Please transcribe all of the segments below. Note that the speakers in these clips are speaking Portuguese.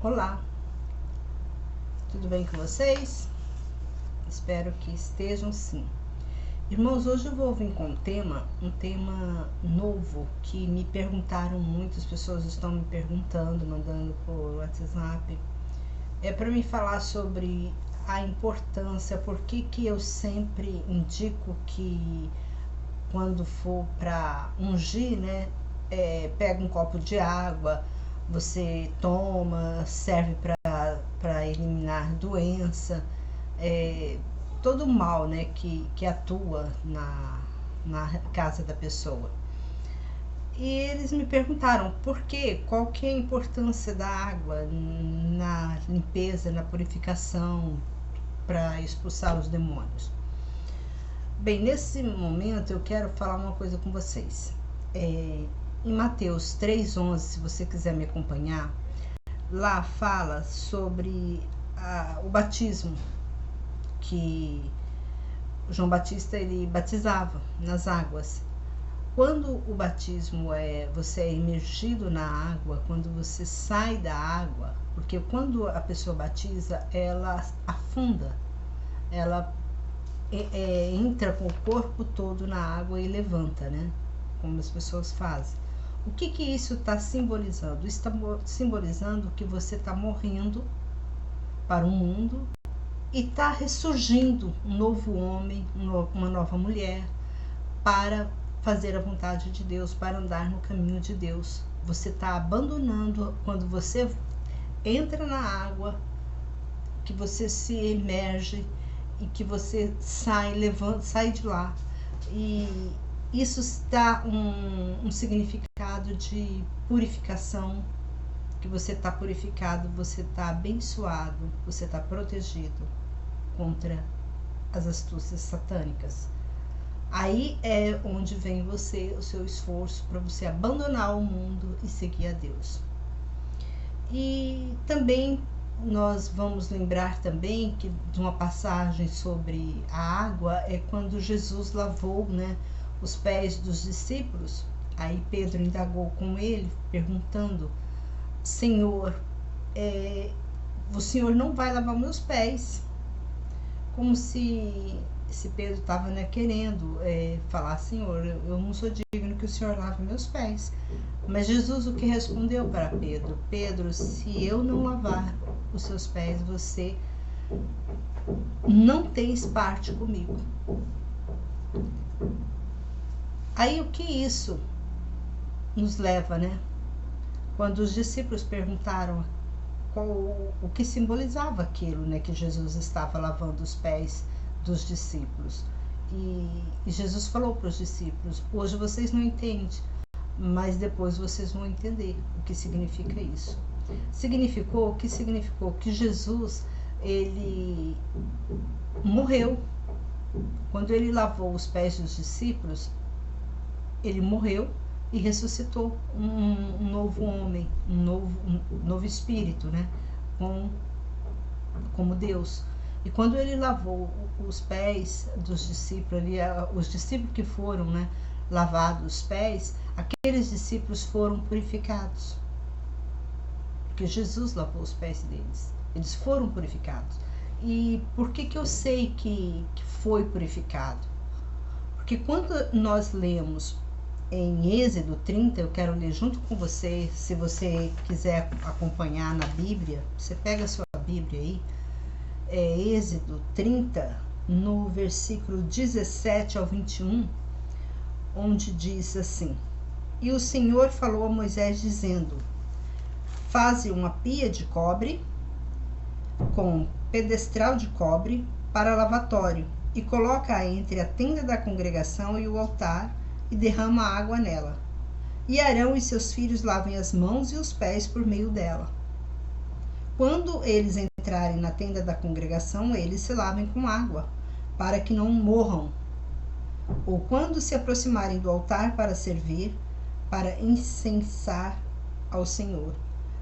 Olá, tudo bem com vocês? Espero que estejam sim. Irmãos, hoje eu vou vir com um tema novo que me perguntaram, muitas pessoas estão me perguntando, mandando por WhatsApp. É para me falar sobre a importância, por que eu sempre indico que quando for para ungir, né, pega um copo de água, você toma, serve para eliminar doença, todo mal, né, que atua na casa da pessoa. E eles me perguntaram qual que é a importância da água na limpeza, na purificação, para expulsar os demônios. Bem, nesse momento eu quero falar uma coisa com vocês. Em Mateus 3,11, se você quiser me acompanhar, lá fala sobre o batismo, que João Batista ele batizava nas águas. Quando o batismo você é imergido na água, quando você sai da água, porque quando a pessoa batiza, ela afunda, ela entra com o corpo todo na água e levanta, né? Como as pessoas fazem. O que isso está simbolizando? Está simbolizando que você está morrendo para o mundo e está ressurgindo um novo homem, uma nova mulher, para fazer a vontade de Deus, para andar no caminho de Deus. Você está abandonando, quando você entra na água, que você se emerge e que você sai de lá. E isso está um significado de purificação, que você está purificado, você está abençoado, você está protegido contra as astúcias satânicas. Aí é onde vem o seu esforço para você abandonar o mundo e seguir a Deus. E também nós vamos lembrar também que de uma passagem sobre a água é quando Jesus lavou, né, os pés dos discípulos. Aí Pedro indagou com ele, perguntando: Senhor, o Senhor não vai lavar meus pés? Como se Pedro estava, né, querendo falar: Senhor, eu não sou digno que o Senhor lave meus pés. Mas Jesus o que respondeu para Pedro? Pedro, se eu não lavar os seus pés, você não tens parte comigo. Aí o que isso nos leva, né? Quando os discípulos perguntaram o que simbolizava aquilo, né, que Jesus estava lavando os pés dos discípulos. E Jesus falou para os discípulos: hoje vocês não entendem, mas depois vocês vão entender o que significa isso. Significou que Jesus, ele morreu. Quando ele lavou os pés dos discípulos, ele morreu e ressuscitou um novo homem, um novo espírito, né? Como Deus. E quando ele lavou os pés dos discípulos, os discípulos que foram, né, lavados os pés, aqueles discípulos foram purificados. Porque Jesus lavou os pés deles. Eles foram purificados. E por que eu sei que foi purificado? Porque quando nós lemos em Êxodo 30, eu quero ler junto com você, se você quiser acompanhar na Bíblia, você pega a sua Bíblia aí, Êxodo 30, no versículo 17 ao 21, onde diz assim: E o Senhor falou a Moisés dizendo: Faze uma pia de cobre com pedestral de cobre para lavatório e coloca-a entre a tenda da congregação e o altar e derrama água nela. E Arão e seus filhos lavem as mãos e os pés por meio dela. Quando eles entrarem na tenda da congregação, eles se lavem com água, para que não morram. Ou quando se aproximarem do altar para servir, para incensar ao Senhor,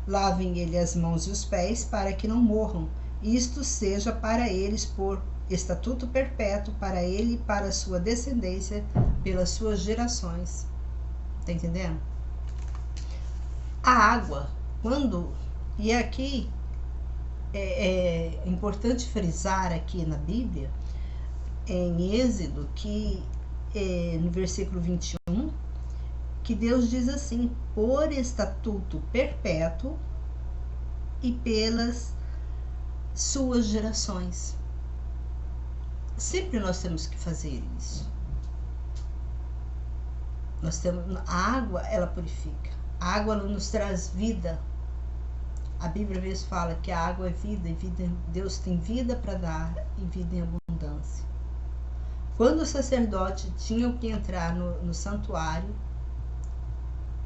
lavem ele as mãos e os pés, para que não morram. Isto seja para eles por estatuto perpétuo, para ele e para a sua descendência, pelas suas gerações. Tá entendendo? A água, quando E aqui é importante frisar aqui na Bíblia, em Êxodo, que no versículo 21, que Deus diz assim: por estatuto perpétuo e pelas suas gerações. Sempre nós temos que fazer isso. A água, ela purifica. A água, ela nos traz vida. A Bíblia às vezes fala que a água é vida, e Deus tem vida para dar e vida em abundância. Quando o sacerdote tinha que entrar no santuário,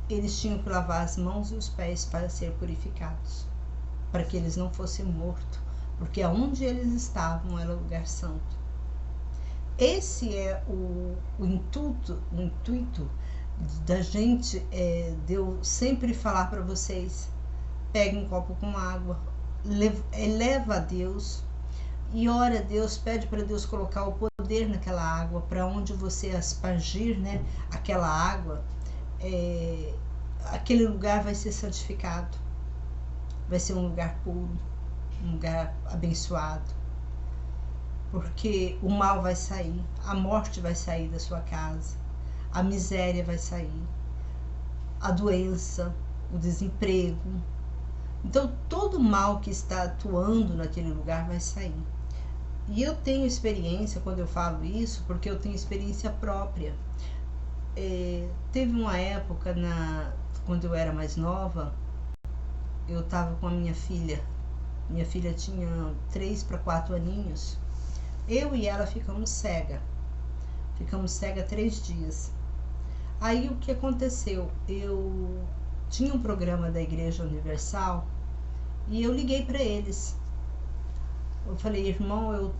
eles tinham que lavar as mãos e os pés para ser purificados, para que eles não fossem mortos, porque aonde eles estavam era lugar santo. Esse é o intuito da gente, de eu sempre falar para vocês: pegue um copo com água, eleva a Deus e ora a Deus, pede para Deus colocar o poder naquela água, para onde você aspergir, né, aquela água, aquele lugar vai ser santificado, vai ser um lugar puro, um lugar abençoado, porque o mal vai sair, a morte vai sair da sua casa, a miséria vai sair, a doença, o desemprego. Então todo mal que está atuando naquele lugar vai sair. E eu tenho experiência quando eu falo isso, porque eu tenho experiência própria. Teve uma época, quando eu era mais nova, eu estava com a minha filha. Minha filha tinha 3 para 4 aninhos. Eu e ela ficamos cega. Ficamos cega 3 dias. Aí o que aconteceu? Eu tinha um programa da Igreja Universal e eu liguei para eles. Eu falei: irmão, eu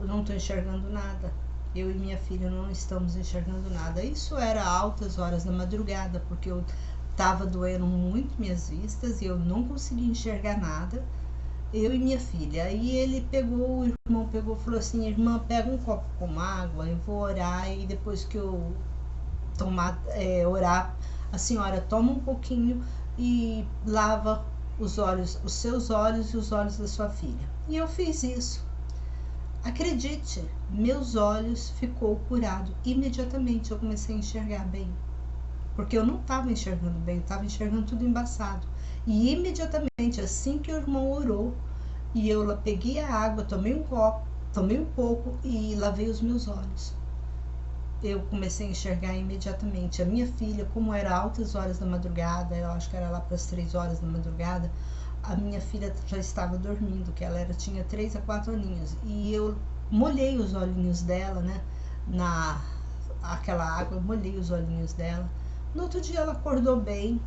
não estou enxergando nada. Eu e minha filha não estamos enxergando nada. Isso era altas horas da madrugada, porque eu estava doendo muito minhas vistas e eu não conseguia enxergar nada. Eu e minha filha. Aí o irmão pegou e falou assim: irmã, pega um copo com água, eu vou orar, e depois que eu orar, a senhora toma um pouquinho e lava os seus olhos e os olhos da sua filha. E eu fiz isso. Acredite, meus olhos ficou curado imediatamente. Eu comecei a enxergar bem, porque eu não estava enxergando bem, eu estava enxergando tudo embaçado. E imediatamente, assim que o irmão orou, e eu peguei a água, tomei um copo, tomei um pouco e lavei os meus olhos, eu comecei a enxergar imediatamente. A minha filha, como era altas horas da madrugada, eu acho que era lá para as 3 horas da madrugada, a minha filha já estava dormindo, que ela tinha 3 a 4 aninhos, e eu molhei os olhinhos dela, né, aquela água, eu molhei os olhinhos dela. No outro dia ela acordou bem,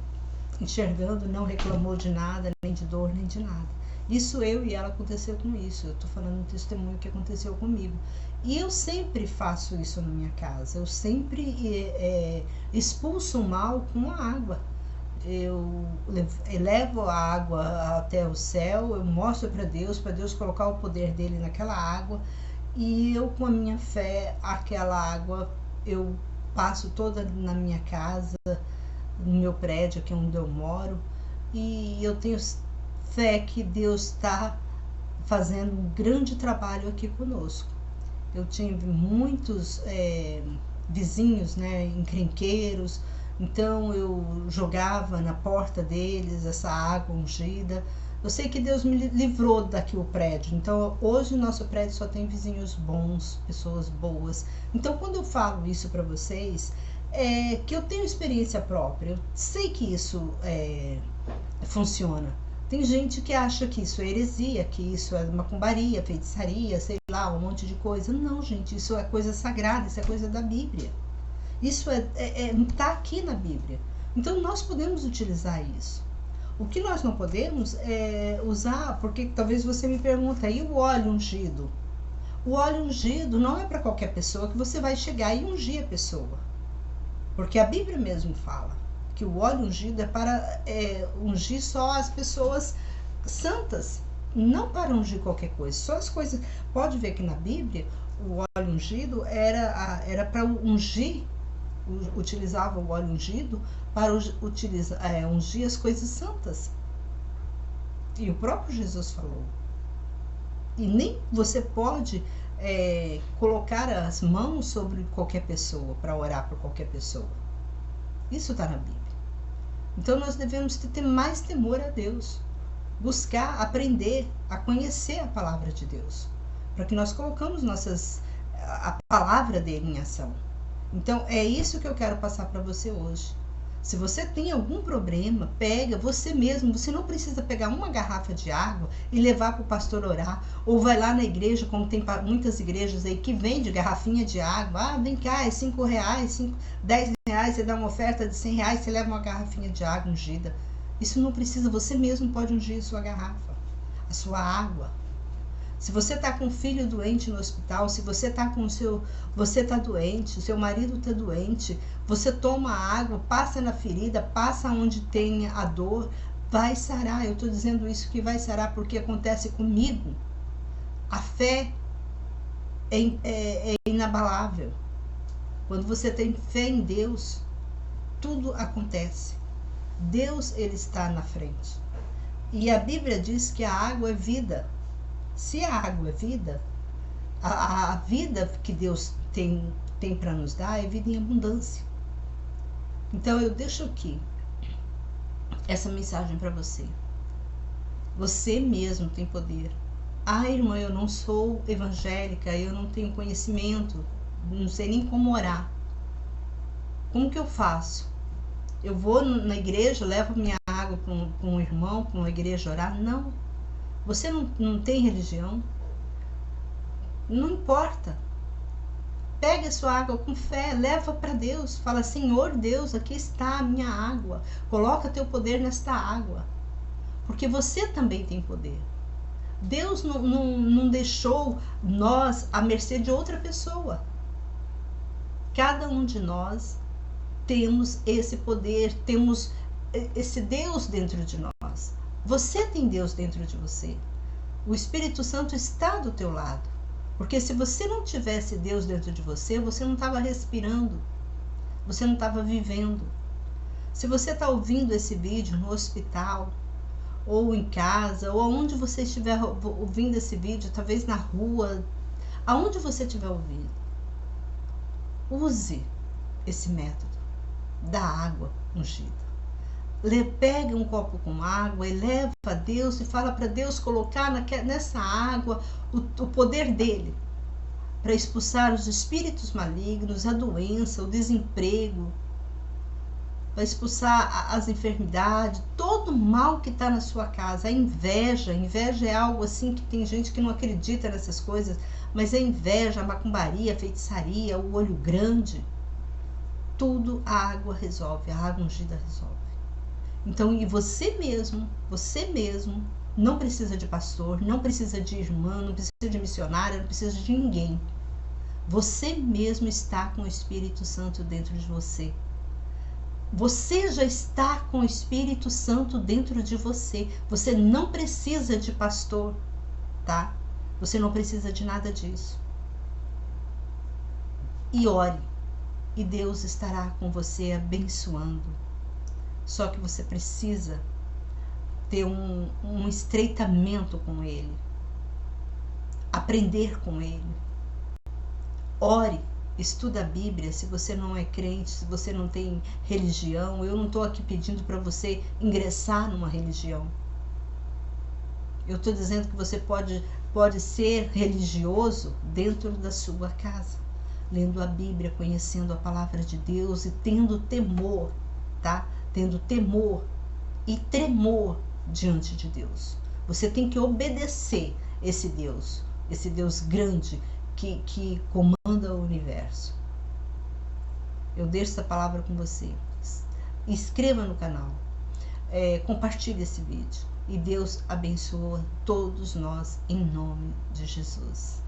enxergando, não reclamou de nada, nem de dor, nem de nada. Isso eu e ela aconteceu com isso. Eu estou falando um testemunho que aconteceu comigo. E eu sempre faço isso na minha casa. Eu sempre expulso o mal com a água. Eu elevo a água até o céu, eu mostro para Deus colocar o poder dele naquela água, e eu, com a minha fé, aquela água eu passo toda na minha casa, no meu prédio, aqui onde eu moro, e eu tenho fé que Deus está fazendo um grande trabalho aqui conosco. Eu tive muitos vizinhos, né, encrenqueiros, então eu jogava na porta deles essa água ungida. Eu sei que Deus me livrou daqui o prédio. Então hoje o nosso prédio só tem vizinhos bons, pessoas boas. Então quando eu falo isso para vocês, é que eu tenho experiência própria. Eu sei que isso funciona. Tem gente que acha que isso é heresia, que isso é macumbaria, feitiçaria, sei lá, um monte de coisa. Não, gente, isso é coisa sagrada, isso é coisa da Bíblia. Isso tá aqui na Bíblia. Então nós podemos utilizar isso. O que nós não podemos é usar, porque talvez você me pergunte, e o óleo ungido? O óleo ungido não é para qualquer pessoa que você vai chegar e ungir a pessoa. Porque a Bíblia mesmo fala que o óleo ungido é para ungir só as pessoas santas, não para ungir qualquer coisa. Só as coisas. Pode ver que na Bíblia o óleo ungido era para ungir, utilizava o óleo ungido para ungir as coisas santas. E o próprio Jesus falou. E nem você pode colocar as mãos sobre qualquer pessoa, para orar por qualquer pessoa. Isso está na Bíblia. Então nós devemos ter mais temor a Deus. Buscar, aprender a conhecer a palavra de Deus. Para que nós colocamos a palavra dele em ação. Então é isso que eu quero passar para você hoje. Se você tem algum problema, pega você mesmo. Você não precisa pegar uma garrafa de água e levar para o pastor orar. Ou vai lá na igreja, como tem muitas igrejas aí que vende garrafinha de água. Ah, vem cá, é R$5, 10 reais, você dá uma oferta de R$100, você leva uma garrafinha de água ungida. Isso não precisa, você mesmo pode ungir a sua garrafa, a sua água. Se você está com um filho doente no hospital, se você está você está doente, o seu marido está doente, você toma água, passa na ferida, passa onde tem a dor, vai sarar. Eu estou dizendo isso que vai sarar porque acontece comigo. A fé é inabalável. Quando você tem fé em Deus, tudo acontece. Deus, ele está na frente. E a Bíblia diz que a água é vida. Se a água é vida, a vida que Deus tem para nos dar é vida em abundância. Então eu deixo aqui essa mensagem para você. Você mesmo tem poder. Ah, irmã, eu não sou evangélica, eu não tenho conhecimento, não sei nem como orar. Como que eu faço? Eu vou na igreja, levo minha água para um irmão, para uma igreja orar? Não. Você não tem religião? Não importa. Pega a sua água com fé, leva para Deus. Fala, Senhor Deus, aqui está a minha água. Coloca teu poder nesta água. Porque você também tem poder. Deus não deixou nós à mercê de outra pessoa. Cada um de nós temos esse poder, temos esse Deus dentro de nós. Você tem Deus dentro de você. O Espírito Santo está do teu lado. Porque se você não tivesse Deus dentro de você, você não estava respirando. Você não estava vivendo. Se você está ouvindo esse vídeo no hospital, ou em casa, ou aonde você estiver ouvindo esse vídeo, talvez na rua, aonde você estiver ouvindo, use esse método da água ungida. Pega um copo com água e leva a Deus e fala para Deus colocar nessa água o poder dele para expulsar os espíritos malignos, a doença, o desemprego, para expulsar as enfermidades, todo o mal que está na sua casa. A inveja é algo assim que tem gente que não acredita nessas coisas, mas a inveja, a macumbaria, a feitiçaria, o olho grande, tudo a água resolve, a água ungida resolve. Então, e você mesmo, não precisa de pastor, não precisa de irmã, não precisa de missionária, não precisa de ninguém. Você mesmo está com o Espírito Santo dentro de você. Você já está com o Espírito Santo dentro de você. Você não precisa de pastor, tá? Você não precisa de nada disso. E ore, e Deus estará com você abençoando. Só que você precisa ter um estreitamento com Ele. Aprender com Ele. Ore, estuda a Bíblia. Se você não é crente, se você não tem religião, eu não estou aqui pedindo para você ingressar numa religião. Eu estou dizendo que você pode ser religioso dentro da sua casa. Lendo a Bíblia, conhecendo a palavra de Deus e tendo temor, tá? Tendo temor e tremor diante de Deus. Você tem que obedecer esse Deus grande que comanda o universo. Eu deixo essa palavra com você. Inscreva no canal, compartilhe esse vídeo e Deus abençoa todos nós em nome de Jesus.